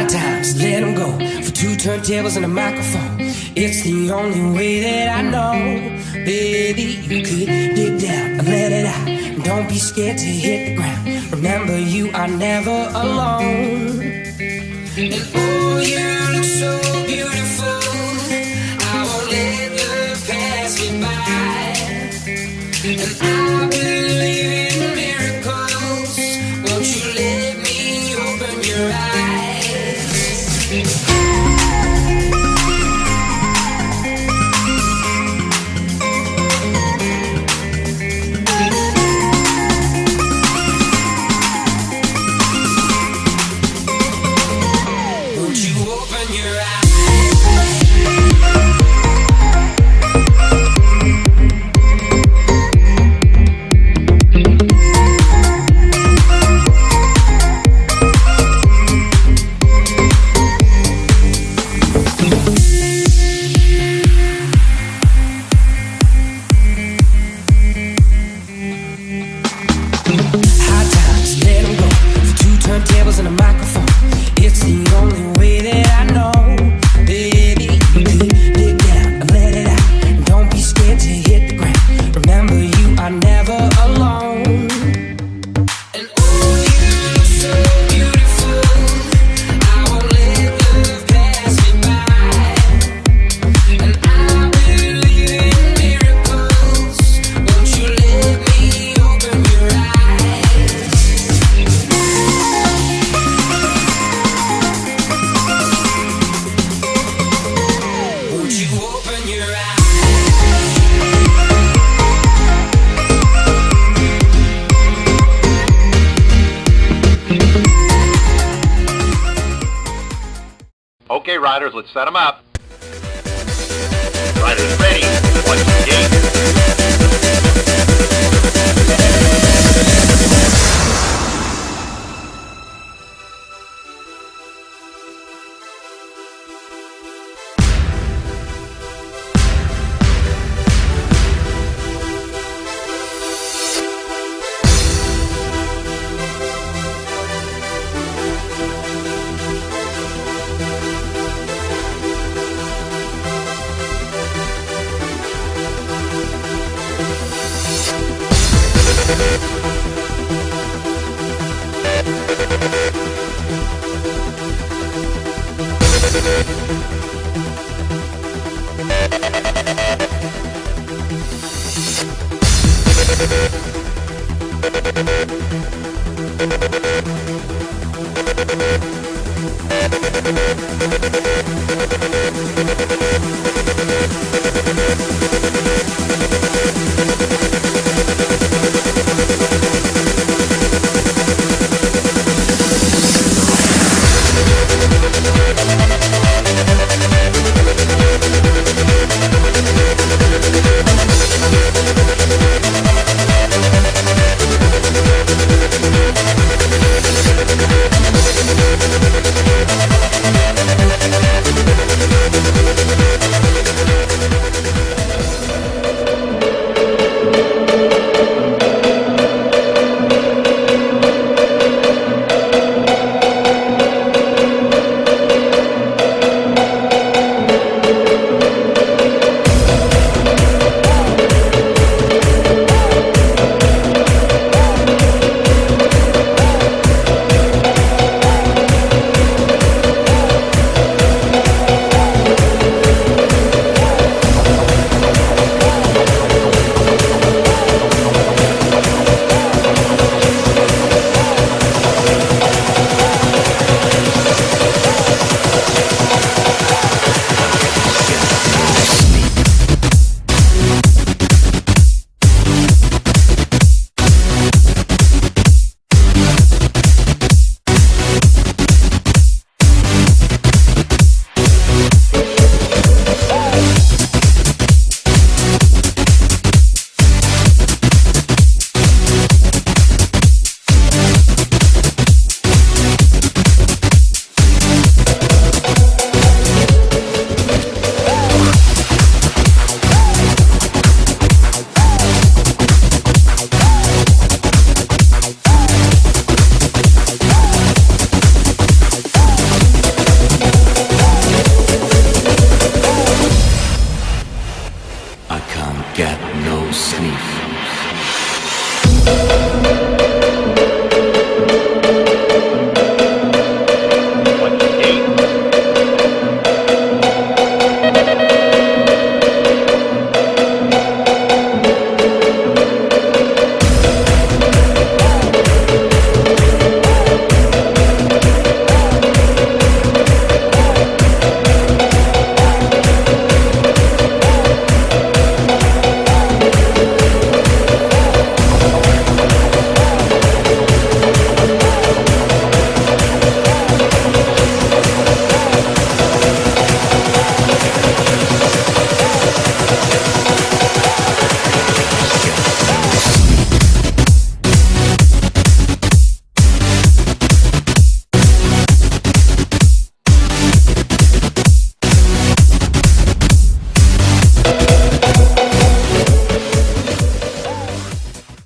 Hard times, let them go. For two turntables and a microphone. It's the only way that I know. Baby, you could dig down and let it out. And don't be scared to hit the ground. Remember, you are never alone. And oh, you look so beautiful. I won't let love pass me by. And I believe in miracles. Won't you let me open your eyes? Won't you open your eyes? Hard times, let them go. For two turntables and a microphone. It's the only way that I know. Baby, you could dig down and let it out. And don't be scared to hit the ground. Remember, you are never alone. And oh, you look so beautiful. I won't let love pass me by. And I believe in miracles. Won't you let me open your eyes? Won't you open your eyes? Okay, riders, let's set them up. Riders ready. Watch the gate. get no sleep.